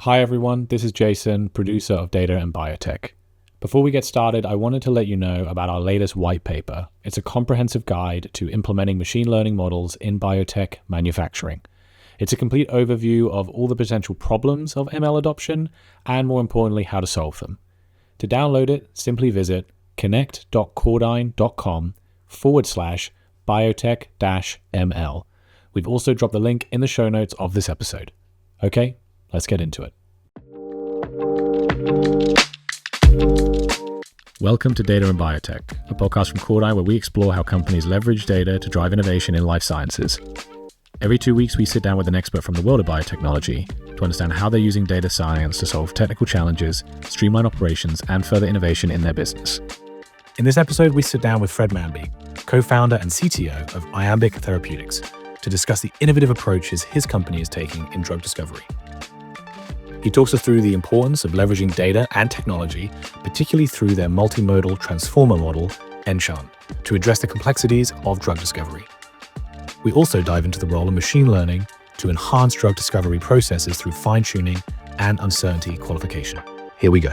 Hi everyone, this is Jason, producer of Data and Biotech. Before we get started, I wanted to let you know about our latest white paper. It's a comprehensive guide to implementing machine learning models in biotech manufacturing. It's a complete overview of all the potential problems of ML adoption and, more importantly, how to solve them. To download it, simply visit connect.cordine.com/biotech-ML. We've also dropped the link in the show notes of this episode. Okay, let's get into it. Welcome to Data and Biotech, a podcast from Cordine where we explore how companies leverage data to drive innovation in life sciences. Every 2 weeks, we sit down with an expert from the world of biotechnology to understand how they're using data science to solve technical challenges, streamline operations, and further innovation in their business. In this episode, we sit down with Fred Manby, co-founder and CTO of Iambic Therapeutics, to discuss the innovative approaches his company is taking in drug discovery. He talks us through the importance of leveraging data and technology, particularly through their multi-modal transformer model, Enchant, to address the complexities of drug discovery. We also dive into the role of machine learning to enhance drug discovery processes through fine-tuning and uncertainty qualification. Here we go.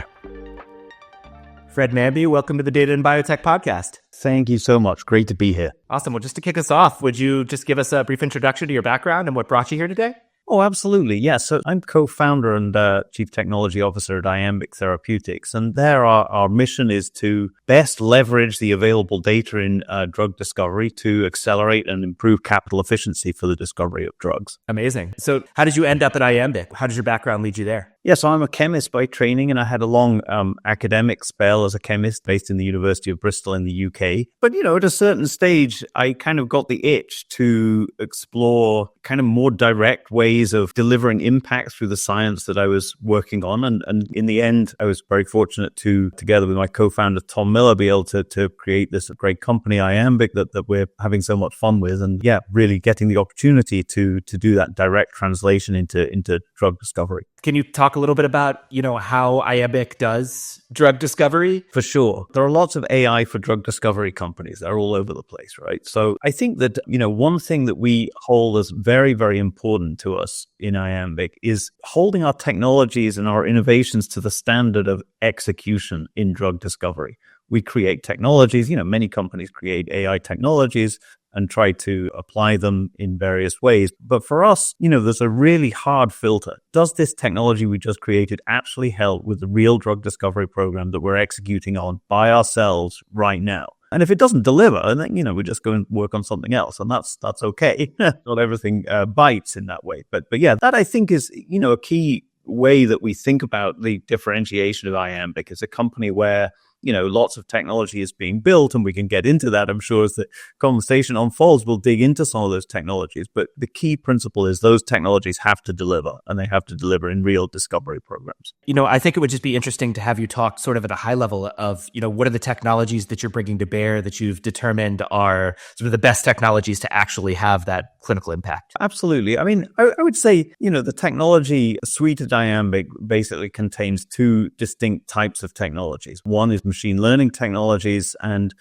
Fred Manby, welcome to the Data and Biotech podcast. Thank you so much. Great to be here. Awesome. Well, just to kick us off, would you just give us a brief introduction to your background and what brought you here today? Oh, absolutely. Yeah. So I'm co-founder and chief technology officer at Iambic Therapeutics. And there our mission is to best leverage the available data in drug discovery to accelerate and improve capital efficiency for the discovery of drugs. Amazing. So how did you end up at Iambic? How did your background lead you there? Yes, I'm a chemist by training, and I had a long academic spell as a chemist based in the University of Bristol in the UK. But, at a certain stage, I kind of got the itch to explore kind of more direct ways of delivering impact through the science that I was working on. And in the end, I was very fortunate to, together with my co-founder, Tom Miller, be able to create this great company, Iambic, that we're having so much fun with. And yeah, really getting the opportunity to do that direct translation into drug discovery. Can you talk a little bit about, how Iambic does drug discovery? For sure. There are lots of AI for drug discovery companies. They're all over the place, right? So I think that, one thing that we hold as very, very important to us in Iambic is holding our technologies and our innovations to the standard of execution in drug discovery. We create technologies, many companies create AI technologies and try to apply them in various ways. But for us, there's a really hard filter. Does this technology we just created actually help with the real drug discovery program that we're executing on by ourselves right now? And if it doesn't deliver, then, we just go and work on something else. And that's okay. Not everything bites in that way. But yeah, that I think is, a key way that we think about the differentiation of Iambic as a company where lots of technology is being built, and we can get into that, I'm sure, as the conversation unfolds. We'll dig into some of those technologies. But the key principle is those technologies have to deliver, and they have to deliver in real discovery programs. I think it would just be interesting to have you talk sort of at a high level of, what are the technologies that you're bringing to bear that you've determined are sort of the best technologies to actually have that clinical impact? Absolutely. I mean, I would say, the technology suite at Iambic basically contains two distinct types of technologies. One is machine learning technologies, and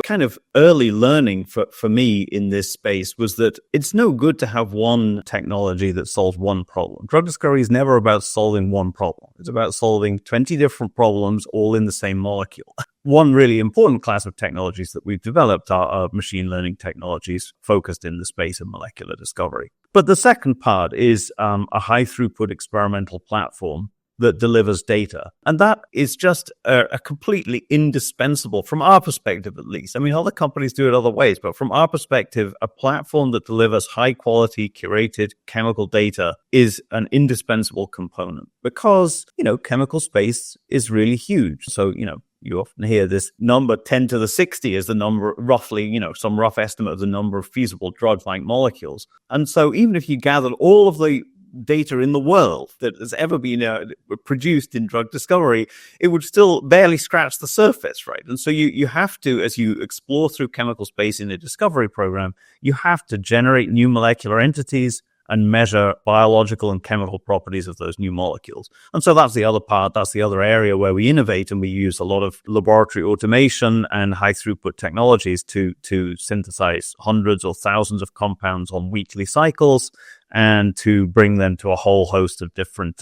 kind of early learning for me in this space was that it's no good to have one technology that solves one problem. Drug discovery is never about solving one problem. It's about solving 20 different problems all in the same molecule. One really important class of technologies that we've developed are machine learning technologies focused in the space of molecular discovery. But the second part is a high throughput experimental platform that delivers data. And that is just a completely indispensable, from our perspective at least. I mean, other companies do it other ways, but from our perspective, a platform that delivers high quality, curated chemical data is an indispensable component because, chemical space is really huge. So, you often hear this number 10 to the 60 is the number, roughly, some rough estimate of the number of feasible drug-like molecules. And so even if you gathered all of the data in the world that has ever been produced in drug discovery, it would still barely scratch the surface, right? And so you have to, as you explore through chemical space in a discovery program, you have to generate new molecular entities and measure biological and chemical properties of those new molecules. And so that's the other part, that's the other area where we innovate, and we use a lot of laboratory automation and high throughput technologies to synthesize hundreds or thousands of compounds on weekly cycles and to bring them to a whole host of different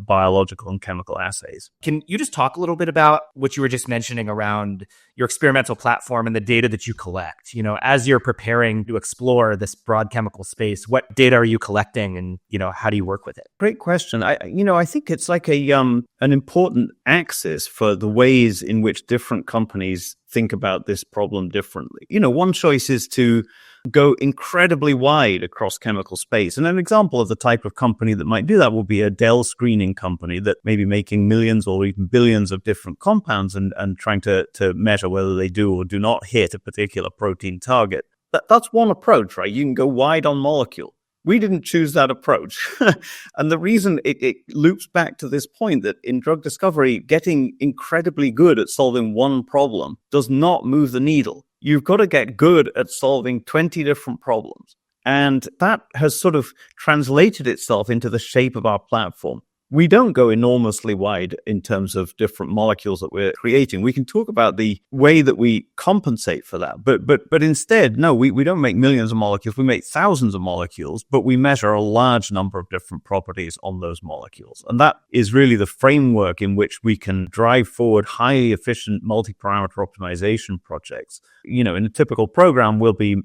biological and chemical assays. Can you just talk a little bit about what you were just mentioning around your experimental platform and the data that you collect? As you're preparing to explore this broad chemical space, what data are you collecting, and how do you work with it? Great question. I think it's like an important axis for the ways in which different companies think about this problem differently. One choice is to go incredibly wide across chemical space. And an example of the type of company that might do that will be a Dell screening company that may be making millions or even billions of different compounds and trying to measure whether they do or do not hit a particular protein target. That's one approach, right? You can go wide on molecule. We didn't choose that approach. And the reason it loops back to this point that in drug discovery, getting incredibly good at solving one problem does not move the needle. You've got to get good at solving 20 different problems. And that has sort of translated itself into the shape of our platform. We don't go enormously wide in terms of different molecules that we're creating. We can talk about the way that we compensate for that. But instead, no, we don't make millions of molecules. We make thousands of molecules, but we measure a large number of different properties on those molecules. And that is really the framework in which we can drive forward highly efficient multi-parameter optimization projects. In a typical program, we'll be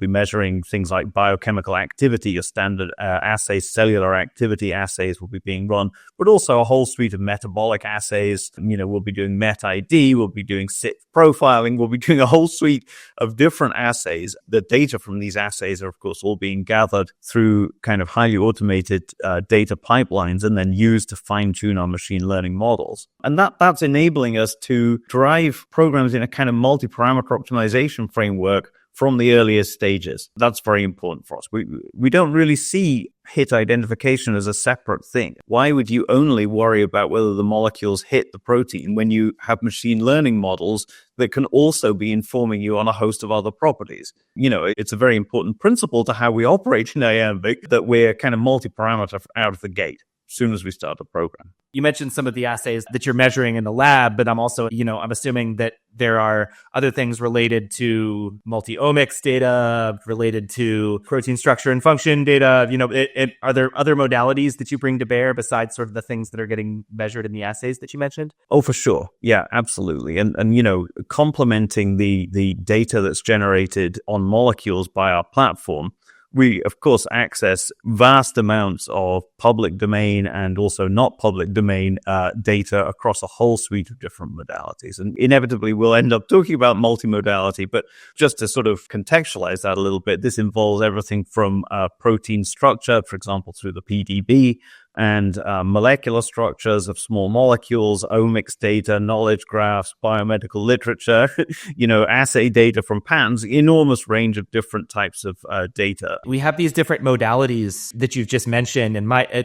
measuring things like biochemical activity, your standard assays, cellular activity assays will be being run, but also a whole suite of metabolic assays. We'll be doing MET-ID, we'll be doing CYP profiling, we'll be doing a whole suite of different assays. The data from these assays are, of course, all being gathered through kind of highly automated data pipelines and then used to fine-tune our machine learning models. And that's enabling us to drive programs in a kind of multi-parameter optimization framework from the earliest stages. That's very important for us. We don't really see hit identification as a separate thing. Why would you only worry about whether the molecules hit the protein when you have machine learning models that can also be informing you on a host of other properties? It's a very important principle to how we operate in Iambic that we're kind of multi-parameter out of the gate as soon as we start a program. You mentioned some of the assays that you're measuring in the lab, but I'm also, I'm assuming that there are other things related to multi-omics data, related to protein structure and function data. Are there other modalities that you bring to bear besides sort of the things that are getting measured in the assays that you mentioned? Oh, for sure. Yeah, absolutely. And complementing the data that's generated on molecules by our platform, we, of course, access vast amounts of public domain and also not public domain data across a whole suite of different modalities. And inevitably, we'll end up talking about multimodality. But just to sort of contextualize that a little bit, this involves everything from protein structure, for example, through the PDB, and molecular structures of small molecules, omics data, knowledge graphs, biomedical literature, assay data from patents, enormous range of different types of data. We have these different modalities that you've just mentioned.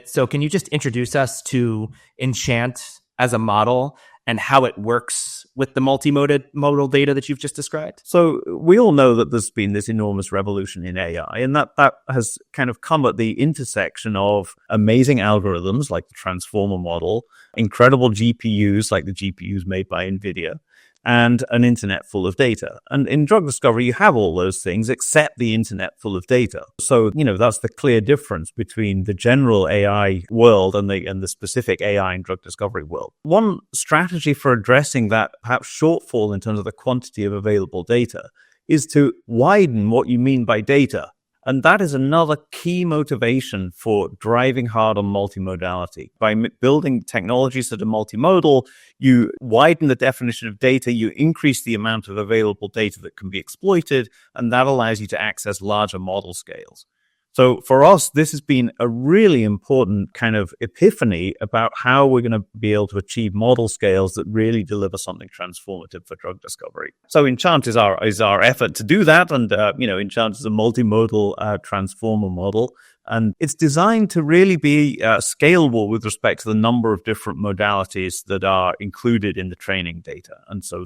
So can you just introduce us to Enchant as a model and how it works with the multi-modal data that you've just described? So we all know that there's been this enormous revolution in AI, and that has kind of come at the intersection of amazing algorithms like the transformer model, incredible GPUs like the GPUs made by NVIDIA, and an internet full of data. And in drug discovery, you have all those things except the internet full of data. So, that's the clear difference between the general AI world and the specific AI and drug discovery world. One strategy for addressing that perhaps shortfall in terms of the quantity of available data is to widen what you mean by data. And that is another key motivation for driving hard on multimodality. By building technologies that are multimodal, you widen the definition of data, you increase the amount of available data that can be exploited, and that allows you to access larger model scales. So for us, this has been a really important kind of epiphany about how we're going to be able to achieve model scales that really deliver something transformative for drug discovery. So Enchant is our effort to do that. And, Enchant is a multimodal transformer model. And it's designed to really be scalable with respect to the number of different modalities that are included in the training data. And so,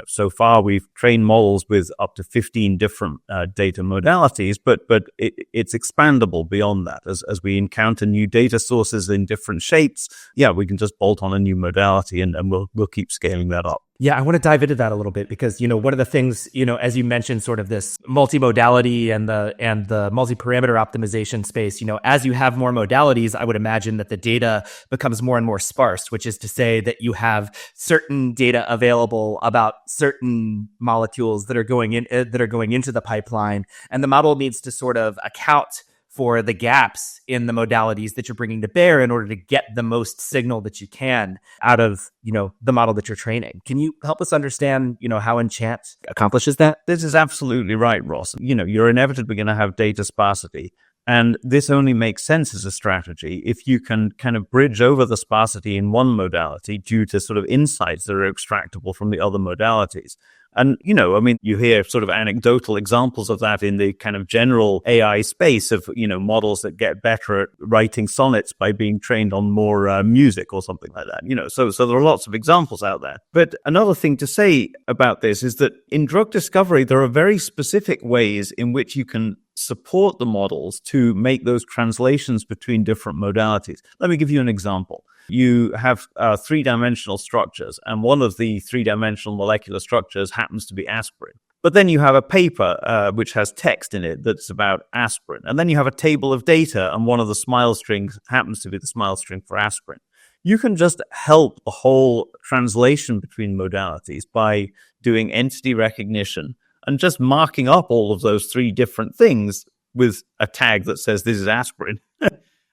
so far we've trained models with up to 15 different data modalities, but it's expandable beyond that. As we encounter new data sources in different shapes, we can just bolt on a new modality and we'll keep scaling that up. Yeah, I want to dive into that a little bit because, one of the things, as you mentioned, sort of this multimodality and the multi-parameter optimization space, as you have more modalities, I would imagine that the data becomes more and more sparse, which is to say that you have certain data available about certain molecules that are going into the pipeline, and the model needs to sort of account for the gaps in the modalities that you're bringing to bear in order to get the most signal that you can out of, the model that you're training. Can you help us understand, how Enchant accomplishes that? This is absolutely right, Ross. You're inevitably going to have data sparsity. And this only makes sense as a strategy if you can kind of bridge over the sparsity in one modality due to sort of insights that are extractable from the other modalities. And, you hear sort of anecdotal examples of that in the kind of general AI space of, models that get better at writing sonnets by being trained on more music or something like that. So there are lots of examples out there. But another thing to say about this is that in drug discovery, there are very specific ways in which you can support the models to make those translations between different modalities. Let me give you an example. You have three-dimensional structures, and one of the three-dimensional molecular structures happens to be aspirin. But then you have a paper which has text in it that's about aspirin. And then you have a table of data, and one of the smile strings happens to be the smile string for aspirin. You can just help the whole translation between modalities by doing entity recognition and just marking up all of those three different things with a tag that says this is aspirin.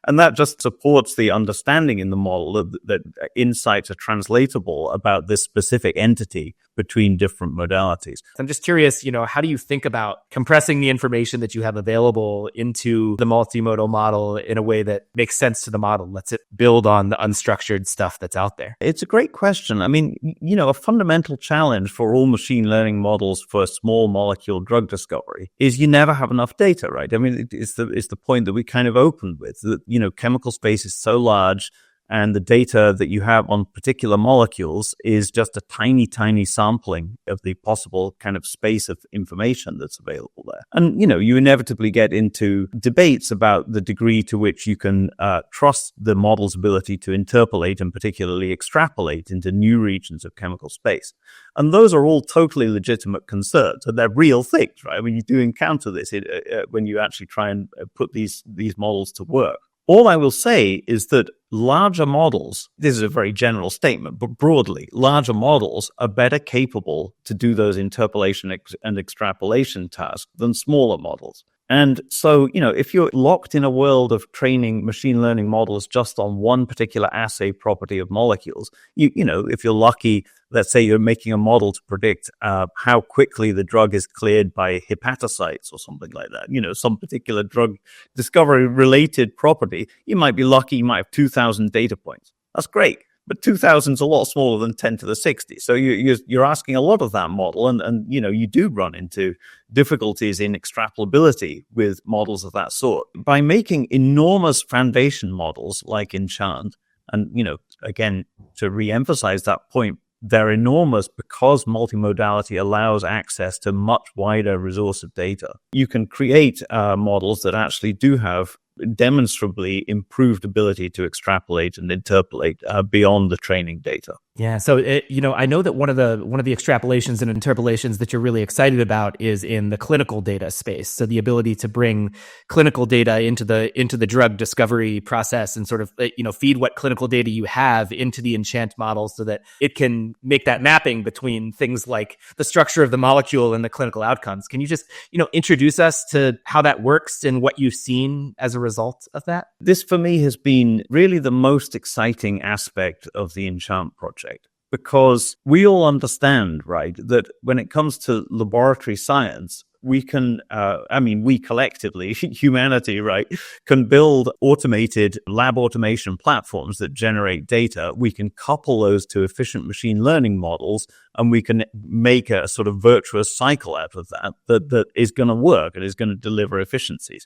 And that just supports the understanding in the model that insights are translatable about this specific entity between different modalities. I'm just curious, how do you think about compressing the information that you have available into the multimodal model in a way that makes sense to the model, lets it build on the unstructured stuff that's out there? It's a great question. I mean, a fundamental challenge for all machine learning models for small molecule drug discovery is you never have enough data, right? I mean, it's the point that we kind of opened with, that, chemical space is so large, and the data that you have on particular molecules is just a tiny, tiny sampling of the possible kind of space of information that's available there. And, you inevitably get into debates about the degree to which you can trust the model's ability to interpolate and particularly extrapolate into new regions of chemical space. And those are all totally legitimate concerns, and they're real things, right? I mean, you do encounter this when you actually try and put these models to work. All I will say is that larger models, this is a very general statement, but broadly, larger models are better capable to do those interpolation and extrapolation tasks than smaller models. And so, if you're locked in a world of training machine learning models just on one particular assay property of molecules, if you're lucky, let's say you're making a model to predict how quickly the drug is cleared by hepatocytes or something like that, some particular drug discovery related property, you might be lucky, you might have 2,000 data points. That's great. But 2,000 is a lot smaller than 10 to the 60. So you're asking a lot of that model. And you do run into difficulties in extrapolability with models of that sort. By making enormous foundation models like Enchant, and, again, to re-emphasize that point, they're enormous because multimodality allows access to much wider resource of data. You can create models that actually do have demonstrably improved ability to extrapolate and interpolate beyond the training data. Yeah. So, I know that one of the extrapolations and interpolations that you're really excited about is in the clinical data space. So the ability to bring clinical data into the drug discovery process and sort of, feed what clinical data you have into the Enchant model so that it can make that mapping between things like the structure of the molecule and the clinical outcomes. Can you just, introduce us to how that works and what you've seen as a result of that? This, for me, has been really the most exciting aspect of the Enchant project, because we all understand, right, that when it comes to laboratory science, we can, we collectively, humanity, right, can build automated lab automation platforms that generate data. We can couple those to efficient machine learning models, and we can make a sort of virtuous cycle out of that is going to work and is going to deliver efficiencies.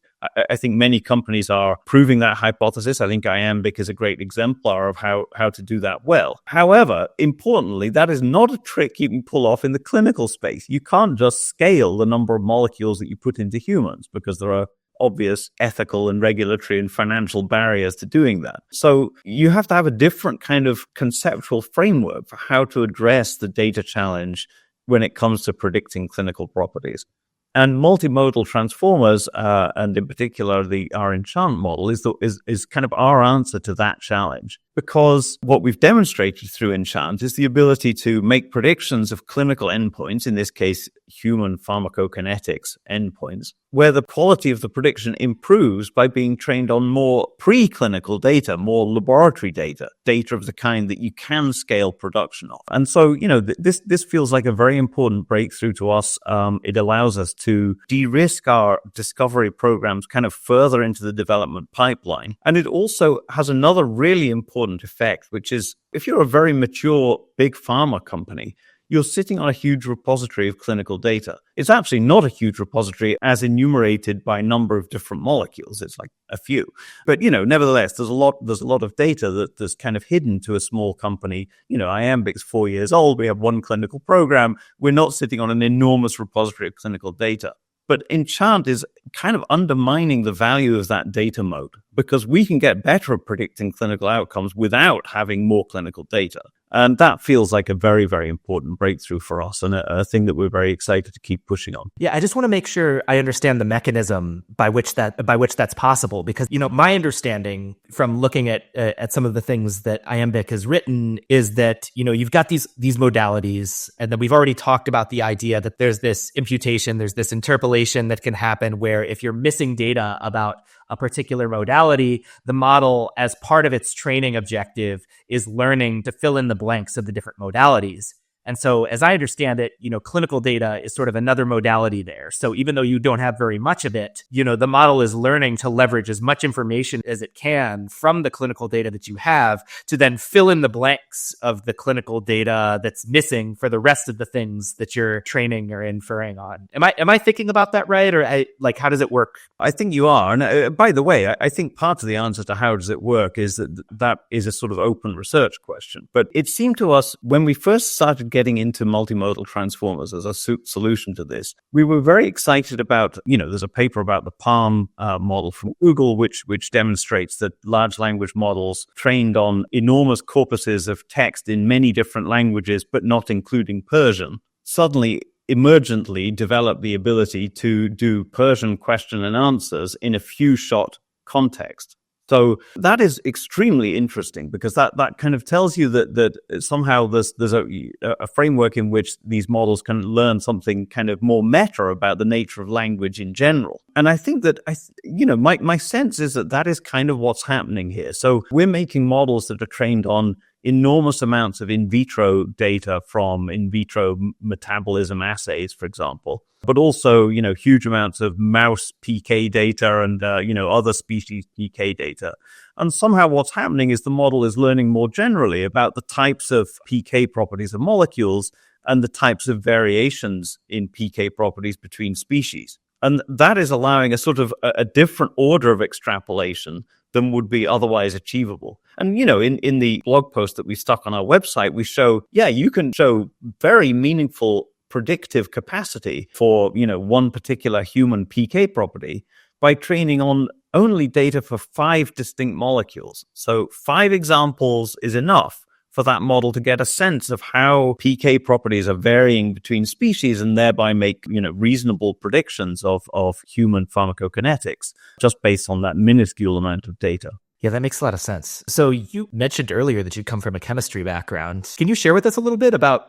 I think many companies are proving that hypothesis. I think Iambic is a great exemplar of how to do that well. However, importantly, that is not a trick you can pull off in the clinical space. You can't just scale the number of molecules that you put into humans, because there are obvious ethical and regulatory and financial barriers to doing that. So you have to have a different kind of conceptual framework for how to address the data challenge when it comes to predicting clinical properties. And multimodal transformers, and in particular our Enchant model, is kind of our answer to that challenge. Because what we've demonstrated through Enchant is the ability to make predictions of clinical endpoints, in this case, human pharmacokinetics endpoints, where the quality of the prediction improves by being trained on more preclinical data, more laboratory data of the kind that you can scale production of. And so, this feels like a very important breakthrough to us. It allows us to de-risk our discovery programs kind of further into the development pipeline. And it also has another really important effect, which is if you're a very mature big pharma company, you're sitting on a huge repository of clinical data. It's actually not a huge repository as enumerated by number of different molecules. It's like a few. But, nevertheless, there's a lot of data that's kind of hidden to a small company. Iambic's 4 years old. We have one clinical program. We're not sitting on an enormous repository of clinical data. But Enchant is kind of undermining the value of that data moat because we can get better at predicting clinical outcomes without having more clinical data. And that feels like a very, very important breakthrough for us and a thing that we're very excited to keep pushing on. Yeah, I just want to make sure I understand the mechanism by which that's possible, because my understanding from looking at some of the things that Iambic has written is that you've got these modalities, and then we've already talked about the idea that there's this imputation, there's this interpolation that can happen where if you're missing data about a particular modality, the model, as part of its training objective, is learning to fill in the blanks of the different modalities. And so, as I understand it, clinical data is sort of another modality there. So even though you don't have very much of it, the model is learning to leverage as much information as it can from the clinical data that you have to then fill in the blanks of the clinical data that's missing for the rest of the things that you're training or inferring on. Am I thinking about that right? Or how does it work? I think you are. And by the way, I think part of the answer to how does it work is that is a sort of open research question. But it seemed to us when we first started getting into multimodal transformers as a solution to this, we were very excited about, there's a paper about the Palm model from Google, which demonstrates that large language models trained on enormous corpuses of text in many different languages, but not including Persian, suddenly emergently develop the ability to do Persian question and answers in a few shot context. So that is extremely interesting because that kind of tells you that somehow there's a framework in which these models can learn something kind of more meta about the nature of language in general. And I think that my sense is that is kind of what's happening here. So we're making models that are trained on enormous amounts of in vitro data from in vitro metabolism assays, for example, but also, huge amounts of mouse PK data and, other species PK data. And somehow what's happening is the model is learning more generally about the types of PK properties of molecules and the types of variations in PK properties between species. And that is allowing a sort of a different order of extrapolation than would be otherwise achievable. And, in the blog post that we stuck on our website, we show, you can show very meaningful predictive capacity for, one particular human PK property by training on only data for 5 distinct molecules. So 5 examples is enough for that model to get a sense of how PK properties are varying between species and thereby make, reasonable predictions of human pharmacokinetics just based on that minuscule amount of data. Yeah, that makes a lot of sense. So you mentioned earlier that you come from a chemistry background. Can you share with us a little bit about,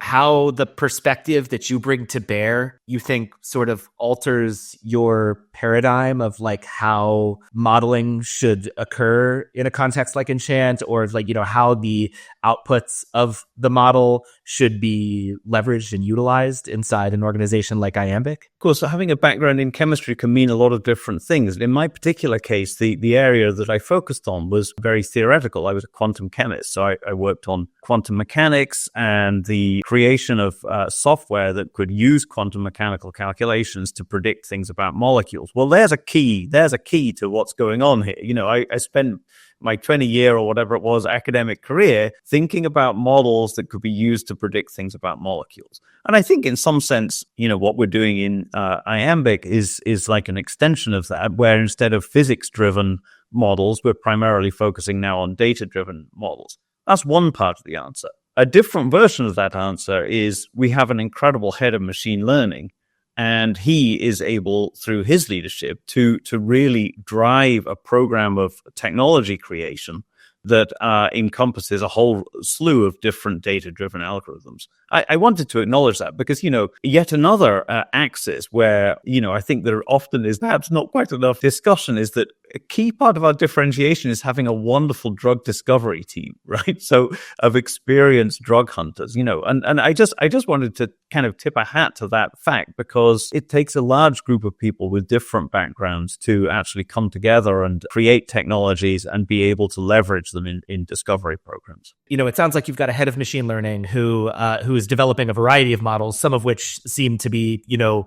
how the perspective that you bring to bear, you think sort of alters your paradigm of how modeling should occur in a context like Enchant, or how the outputs of the model should be leveraged and utilized inside an organization like Iambic? Of course, having a background in chemistry can mean a lot of different things. In my particular case, the area that I focused on was very theoretical. I was a quantum chemist, so I worked on quantum mechanics and the creation of software that could use quantum mechanical calculations to predict things about molecules. Well, there's a key to what's going on here. I spent my 20-year or whatever it was academic career thinking about models that could be used to predict things about molecules. And I think in some sense, what we're doing in Iambic is like an extension of that, where instead of physics-driven models, we're primarily focusing now on data-driven models. That's one part of the answer. A different version of that answer is we have an incredible head of machine learning, and he is able, through his leadership, to really drive a program of technology creation that encompasses a whole slew of different data-driven algorithms. I wanted to acknowledge that because, yet another axis where, I think there often is perhaps not quite enough discussion is that a key part of our differentiation is having a wonderful drug discovery team, right? So of experienced drug hunters, and I just wanted to kind of tip a hat to that fact because it takes a large group of people with different backgrounds to actually come together and create technologies and be able to leverage them in discovery programs. It sounds like you've got a head of machine learning who is developing a variety of models, some of which seem to be,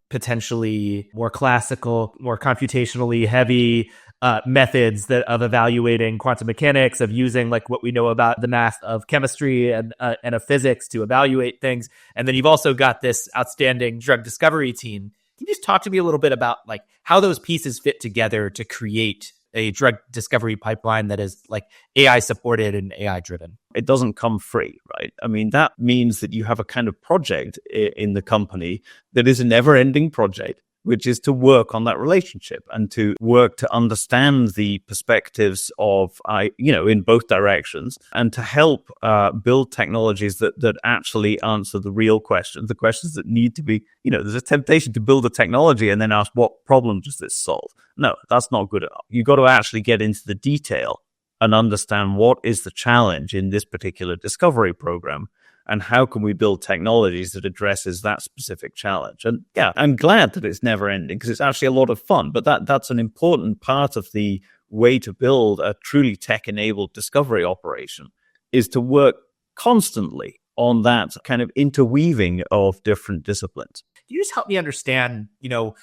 potentially more classical, more computationally heavy methods of evaluating quantum mechanics, of using like what we know about the math of chemistry and of physics to evaluate things. And then you've also got this outstanding drug discovery team. Can you just talk to me a little bit about like how those pieces fit together to create a drug discovery pipeline that is like AI supported and AI driven? It doesn't come free, right? I mean, that means that you have a kind of project in the company that is a never ending project, which is to work on that relationship and to work to understand the perspectives of, in both directions, and to help build technologies that actually answer the real questions, the questions that need to be, there's a temptation to build a technology and then ask, what problem does this solve? No, that's not good enough. You've got to actually get into the detail and understand what is the challenge in this particular discovery program. And how can we build technologies that addresses that specific challenge? And yeah, I'm glad that it's never ending because it's actually a lot of fun. But that's an important part of the way to build a truly tech-enabled discovery operation is to work constantly on that kind of interweaving of different disciplines. Can you just help me understand,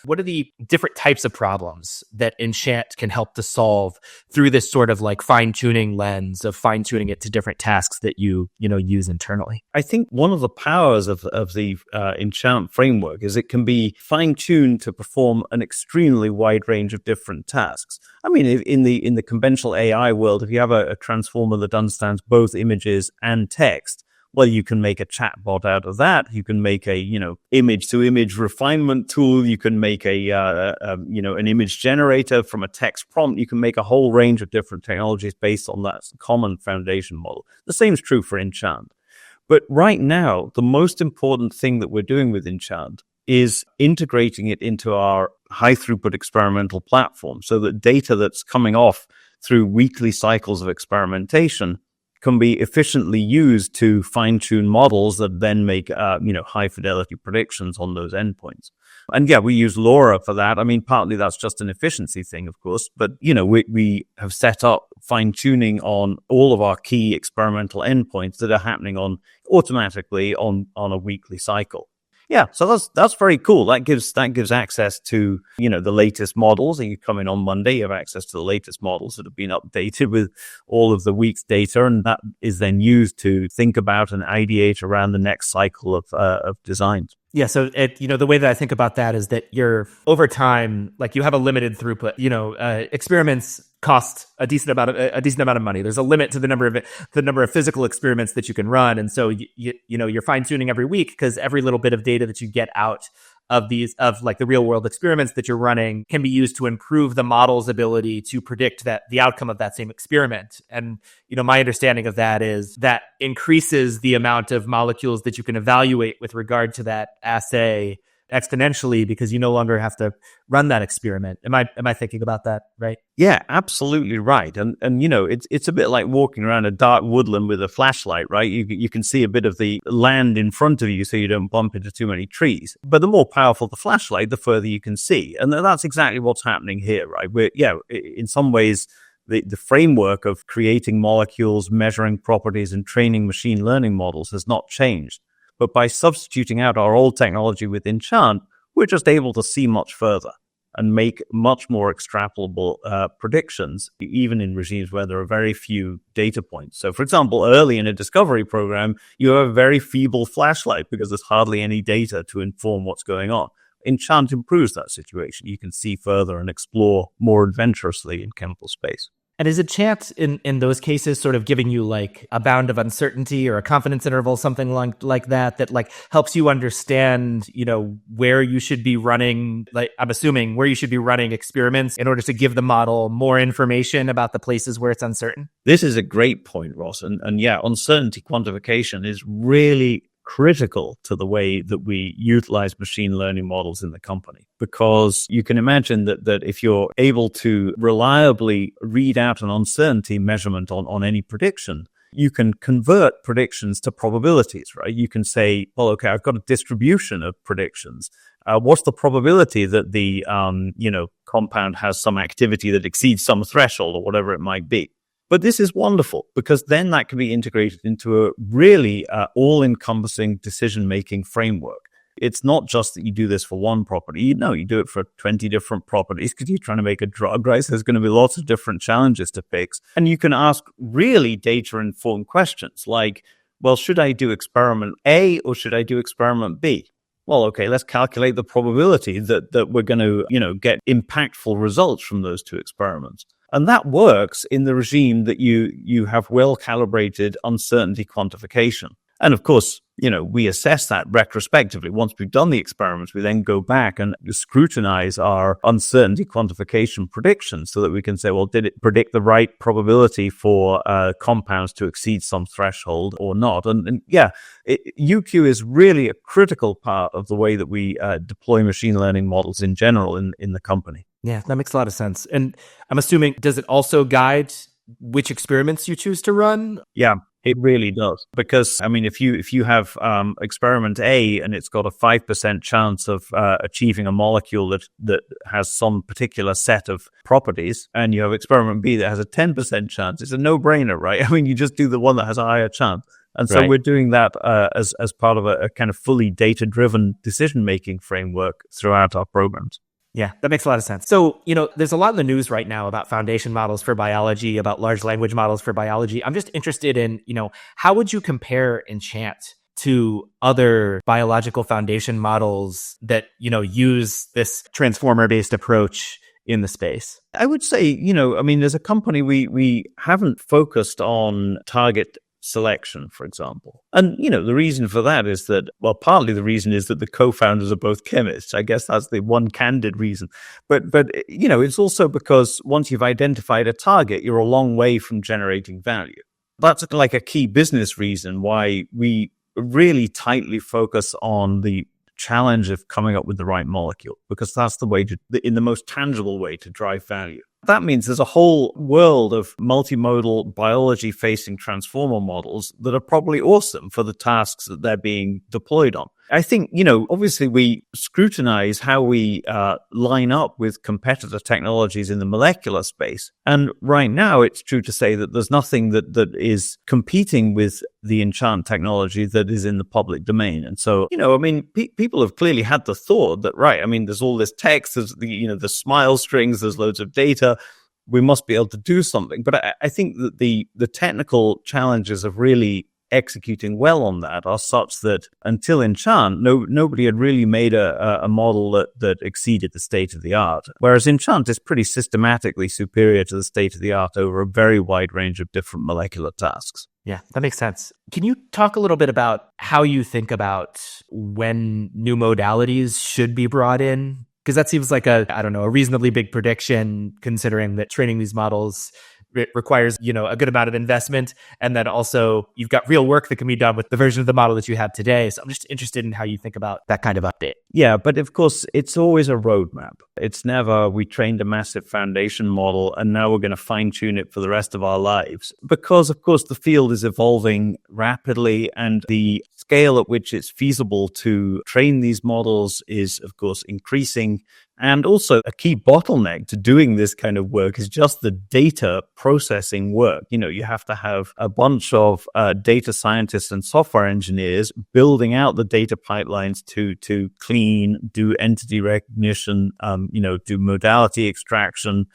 what are the different types of problems that Enchant can help to solve through this sort of like fine-tuning lens of fine-tuning it to different tasks that you use internally? I think one of the powers of the Enchant framework is it can be fine-tuned to perform an extremely wide range of different tasks. I mean, in the conventional AI world, if you have a transformer that understands both images and text, well, you can make a chatbot out of that. You can make a, image-to-image refinement tool. You can make an image generator from a text prompt. You can make a whole range of different technologies based on that common foundation model. The same is true for Enchant. But right now, the most important thing that we're doing with Enchant is integrating it into our high-throughput experimental platform so that data that's coming off through weekly cycles of experimentation can be efficiently used to fine-tune models that then make, high-fidelity predictions on those endpoints. And yeah, we use LoRa for that. I mean, partly that's just an efficiency thing, of course. But, we have set up fine-tuning on all of our key experimental endpoints that are happening automatically on a weekly cycle. Yeah, so that's very cool. That gives access to, the latest models. And you come in on Monday, you have access to the latest models that have been updated with all of the week's data, and that is then used to think about and ideate around the next cycle of designs. Yeah, so the way that I think about that is that you're over time, like you have a limited throughput. Experiments cost a decent amount of money. There's a limit to the number of physical experiments that you can run, and so you're fine tuning every week because every little bit of data that you get out of the real world experiments that you're running can be used to improve the model's ability to predict the outcome of that same experiment. And my understanding of that is that increases the amount of molecules that you can evaluate with regard to that assay exponentially because you no longer have to run that experiment. Am I thinking about that right? Yeah, absolutely right. And it's a bit like walking around a dark woodland with a flashlight, right? You can see a bit of the land in front of you so you don't bump into too many trees. But the more powerful the flashlight, the further you can see. And that's exactly what's happening here, right? In some ways, the framework of creating molecules, measuring properties, and training machine learning models has not changed. But by substituting out our old technology with Enchant, we're just able to see much further. and make much more extrapolable predictions, even in regimes where there are very few data points. So, for example, early in a discovery program, you have a very feeble flashlight because there's hardly any data to inform what's going on. Enchant improves that situation. You can see further and explore more adventurously in chemical space. And is Enchant in those cases sort of giving you like a bound of uncertainty or a confidence interval, something like that like helps you understand, where you should be running, like I'm assuming where you should be running experiments in order to give the model more information about the places where it's uncertain? This is a great point, Ross. And yeah, uncertainty quantification is really critical to the way that we utilize machine learning models in the company, because you can imagine that if you're able to reliably read out an uncertainty measurement on any prediction, you can convert predictions to probabilities, right? You can say, well, okay, I've got a distribution of predictions. What's the probability that the compound has some activity that exceeds some threshold or whatever it might be? But this is wonderful because then that can be integrated into a really all-encompassing decision-making framework. It's not just that you do this for one property. You do it for 20 different properties because you're trying to make a drug, right? So there's going to be lots of different challenges to fix. And you can ask really data-informed questions like, well, should I do experiment A or should I do experiment B? Well, okay, let's calculate the probability that we're going to, get impactful results from those two experiments. And that works in the regime that you have well-calibrated uncertainty quantification. And of course, we assess that retrospectively. Once we've done the experiments, we then go back and scrutinize our uncertainty quantification predictions so that we can say, well, did it predict the right probability for compounds to exceed some threshold or not? And UQ is really a critical part of the way that we deploy machine learning models in general in the company. Yeah, that makes a lot of sense. And I'm assuming, does it also guide which experiments you choose to run? Yeah, it really does. Because, if you have experiment A and it's got a 5% chance of achieving a molecule that has some particular set of properties, and you have experiment B that has a 10% chance, it's a no-brainer, right? You just do the one that has a higher chance. And so we're doing that as part of a kind of fully data-driven decision-making framework throughout our programs. Yeah, that makes a lot of sense. So, there's a lot in the news right now about foundation models for biology, about large language models for biology. I'm just interested in, how would you compare Enchant to other biological foundation models that, use this transformer-based approach in the space? I would say, as a company, we haven't focused on target selection, for example. And, the reason for that is that, well, partly the reason is that the co-founders are both chemists. I guess that's the one candid reason. But it's also because once you've identified a target, you're a long way from generating value. That's like a key business reason why we really tightly focus on the challenge of coming up with the right molecule, because that's the way in the most tangible way to drive value. That means there's a whole world of multi-modal biology-facing transformer models that are probably awesome for the tasks that they're being deployed on. I think, obviously we scrutinize how we line up with competitor technologies in the molecular space. And right now, it's true to say that there's nothing that is competing with the Enchant technology that is in the public domain. And so, people have clearly had the thought that, right, there's all this text, there's the smile strings, there's loads of data. We must be able to do something. But I think that the technical challenges of really executing well on that are such that until Enchant, nobody had really made a model that exceeded the state of the art. Whereas Enchant is pretty systematically superior to the state of the art over a very wide range of different molecular tasks. Yeah, that makes sense. Can you talk a little bit about how you think about when new modalities should be brought in? Because that seems like a reasonably big prediction, considering that training these models requires, a good amount of investment. And then also you've got real work that can be done with the version of the model that you have today. So I'm just interested in how you think about that kind of update. Yeah, but of course, it's always a roadmap. It's never, we trained a massive foundation model and now we're going to fine tune it for the rest of our lives. Because, of course, the field is evolving rapidly and the scale at which it's feasible to train these models is, of course, increasing. And also a key bottleneck to doing this kind of work is just the data processing work. You have to have a bunch of data scientists and software engineers building out the data pipelines to clean, do entity recognition, do modality extraction,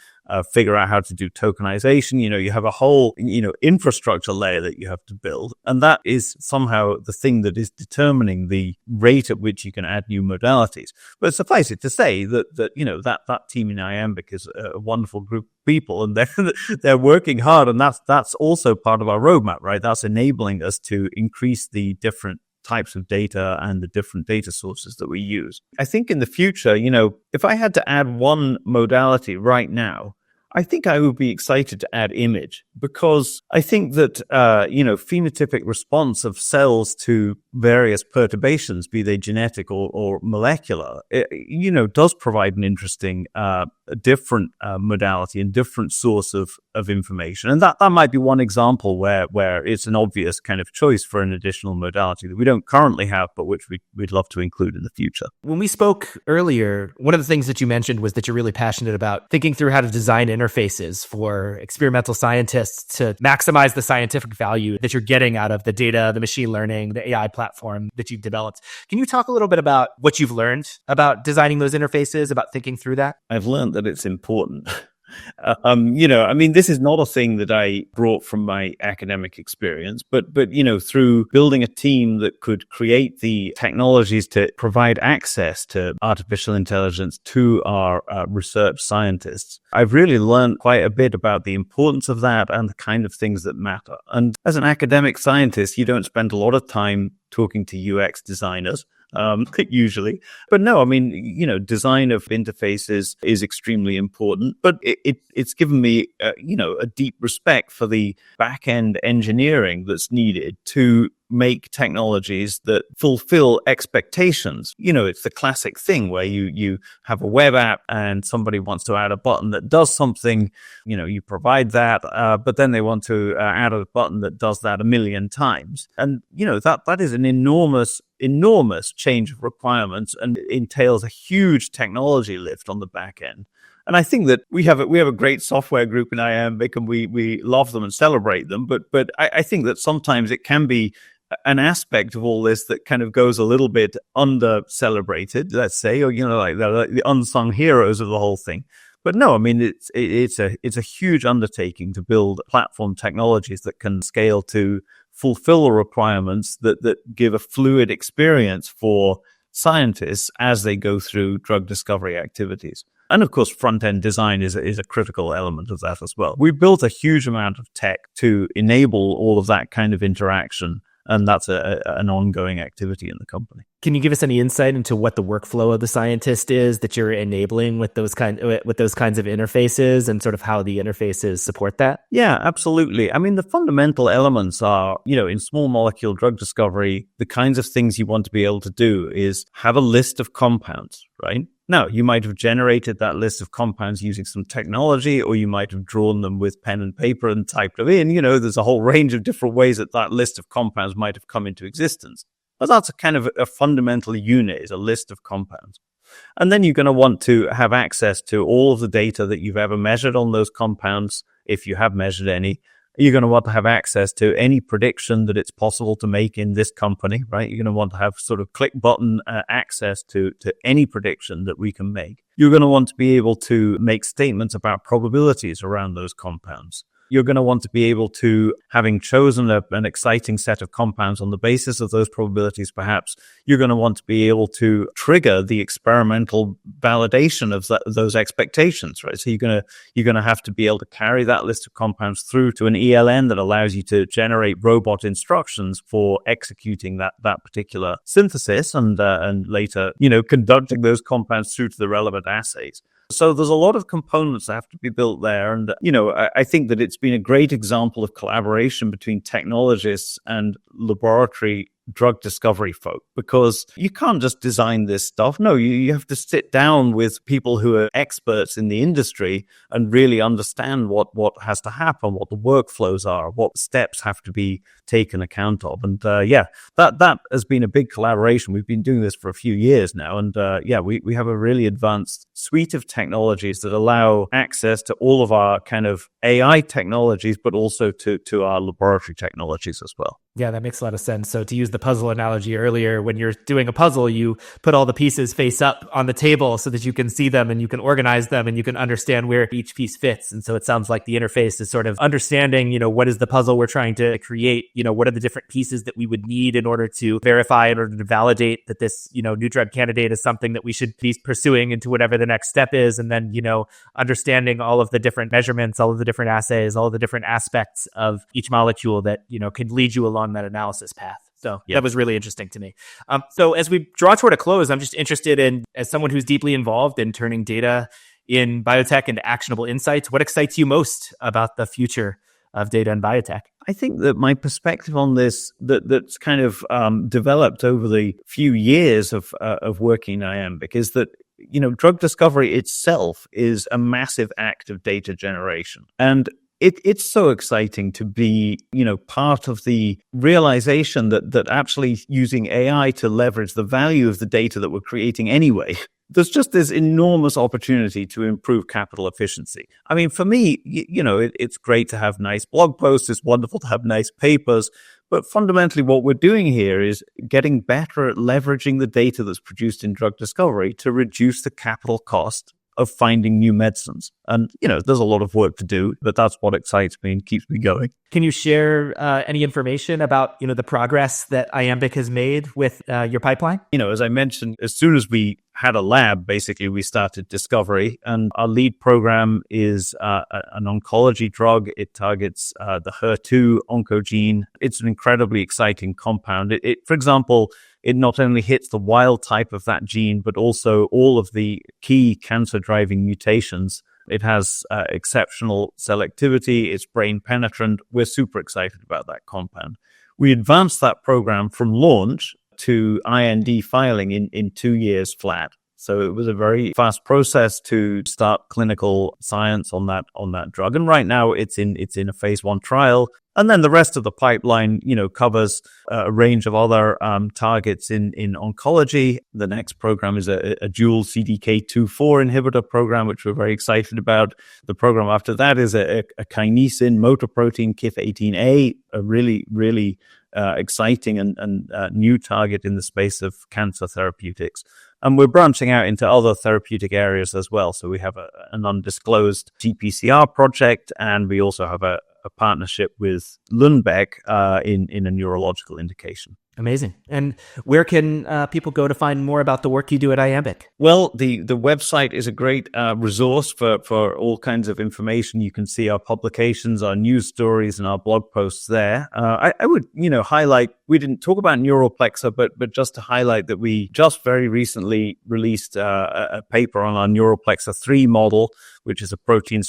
figure out how to do tokenization. You have a whole, infrastructure layer that you have to build. And that is somehow the thing that is determining the rate at which you can add new modalities. But suffice it to say that team in Iambic is a wonderful group of people, and they're working hard. And that's also part of our roadmap, right? That's enabling us to increase the different types of data and the different data sources that we use. I think in the future, if I had to add one modality right now, I think I would be excited to add image, because I think that, phenotypic response of cells to various perturbations, be they genetic or molecular, does provide an interesting, different modality and different source of information. And that might be one example where it's an obvious kind of choice for an additional modality that we don't currently have, but which we'd love to include in the future. When we spoke earlier, one of the things that you mentioned was that you're really passionate about thinking through how to design interfaces for experimental scientists to maximize the scientific value that you're getting out of the data, the machine learning, the AI platform that you've developed. Can you talk a little bit about what you've learned about designing those interfaces, about thinking through that? I've learned that it's important. This is not a thing that I brought from my academic experience, but through building a team that could create the technologies to provide access to artificial intelligence to our research scientists, I've really learned quite a bit about the importance of that and the kind of things that matter. And as an academic scientist, you don't spend a lot of time talking to UX designers. Usually. But no, design of interfaces is extremely important, but it's given me, a deep respect for the back-end engineering that's needed to make technologies that fulfill expectations. It's the classic thing where you have a web app and somebody wants to add a button that does something, you provide that, but then they want to add a button that does that 1 million times. And, that is an enormous change of requirements and entails a huge technology lift on the back end. And I think that we have a great software group in Iambic, and we love them and celebrate them. But I think that sometimes it can be an aspect of all this that kind of goes a little bit under celebrated, let's say, or like the unsung heroes of the whole thing. But no, it's a huge undertaking to build platform technologies that can scale to fulfill the requirements that give a fluid experience for scientists as they go through drug discovery activities. And of course, front-end design is a critical element of that as well. We built a huge amount of tech to enable all of that kind of interaction, and that's an ongoing activity in the company. Can you give us any insight into what the workflow of the scientist is that you're enabling with those kinds of interfaces, and sort of how the interfaces support that? Yeah, absolutely. The fundamental elements are, in small molecule drug discovery, the kinds of things you want to be able to do is have a list of compounds, right? Now, you might have generated that list of compounds using some technology, or you might have drawn them with pen and paper and typed them in. There's a whole range of different ways that list of compounds might have come into existence. But that's a kind of a fundamental unit, is a list of compounds. And then you're going to want to have access to all of the data that you've ever measured on those compounds, if you have measured any. You're going to want to have access to any prediction that it's possible to make in this company, right? You're going to want to have sort of click button access to any prediction that we can make. You're going to want to be able to make statements about probabilities around those compounds. You're going to want to be able to, having chosen an exciting set of compounds on the basis of those probabilities, perhaps, you're going to want to be able to trigger the experimental validation of those expectations, right? So you're going to have to be able to carry that list of compounds through to an ELN that allows you to generate robot instructions for executing that particular synthesis and later, conducting those compounds through to the relevant assays. So there's a lot of components that have to be built there. And, I think that it's been a great example of collaboration between technologists and laboratory drug discovery folk, because you can't just design this stuff. No, you have to sit down with people who are experts in the industry and really understand what has to happen, what the workflows are, what steps have to be taken account of. And that has been a big collaboration. We've been doing this for a few years now. And we have a really advanced suite of technologies that allow access to all of our kind of AI technologies, but also to our laboratory technologies as well. Yeah, that makes a lot of sense. So to use the puzzle analogy earlier, when you're doing a puzzle, you put all the pieces face up on the table so that you can see them and you can organize them and you can understand where each piece fits. And so it sounds like the interface is sort of understanding, what is the puzzle we're trying to create? What are the different pieces that we would need in order to verify, in order to validate that this, new drug candidate is something that we should be pursuing into whatever the next step is. And then, understanding all of the different measurements, all of the different assays, all of the different aspects of each molecule that, can lead you along that analysis path. So that was really interesting to me. So as we draw toward a close, I'm just interested in, as someone who's deeply involved in turning data in biotech into actionable insights, what excites you most about the future of data in biotech? I think that my perspective on this that's kind of developed over the few years of working in Iambic is that drug discovery itself is a massive act of data generation. And it's so exciting to be, part of the realization that actually using AI to leverage the value of the data that we're creating anyway, there's just this enormous opportunity to improve capital efficiency. I mean, for me, it's great to have nice blog posts. It's wonderful to have nice papers. But fundamentally, what we're doing here is getting better at leveraging the data that's produced in drug discovery to reduce the capital cost of finding new medicines. And, there's a lot of work to do, but that's what excites me and keeps me going. Can you share any information about, the progress that Iambic has made with your pipeline? As I mentioned, as soon as we had a lab, basically, we started discovery. And our lead program is an oncology drug. It targets the HER2 oncogene. It's an incredibly exciting compound. For example, it not only hits the wild type of that gene, but also all of the key cancer-driving mutations. It has exceptional selectivity. It's brain penetrant. We're super excited about that compound. We advanced that program from launch to IND filing in 2 years flat. So it was a very fast process to start clinical science on that drug. And right now it's in a phase 1 trial. And then the rest of the pipeline, covers a range of other targets in oncology. The next program is a dual CDK2/4 inhibitor program, which we're very excited about. The program after that is a kinesin motor protein, KIF18A, a really, really exciting and new target in the space of cancer therapeutics. And we're branching out into other therapeutic areas as well. So we have an undisclosed GPCR project, and we also have a partnership with Lundbeck in a neurological indication. Amazing. And where can people go to find more about the work you do at Iambic? Well, the website is a great resource for all kinds of information. You can see our publications, our news stories, and our blog posts there. I would, highlight, we didn't talk about neuroplexer, but just to highlight that we just very recently released a paper on our neuroplexer 3 model, which is a protein-ligand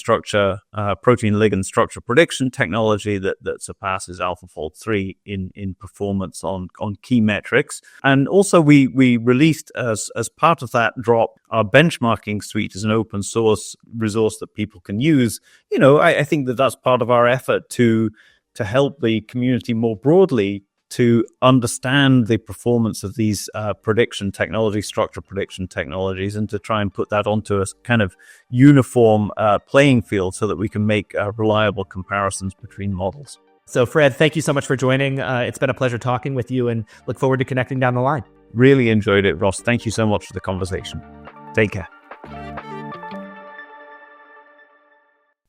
structure prediction technology that surpasses AlphaFold 3 in performance on key metrics. And also we released as part of that drop our benchmarking suite as an open source resource that people can use. I think that's part of our effort to help the community more broadly to understand the performance of these structure prediction technologies, and to try and put that onto a kind of uniform playing field so that we can make reliable comparisons between models. So Fred, thank you so much for joining. It's been a pleasure talking with you, and look forward to connecting down the line. Really enjoyed it, Ross. Thank you so much for the conversation. Take care.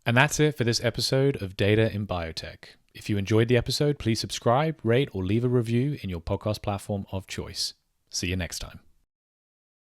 And that's it for this episode of Data in Biotech. If you enjoyed the episode, please subscribe, rate, or leave a review in your podcast platform of choice. See you next time.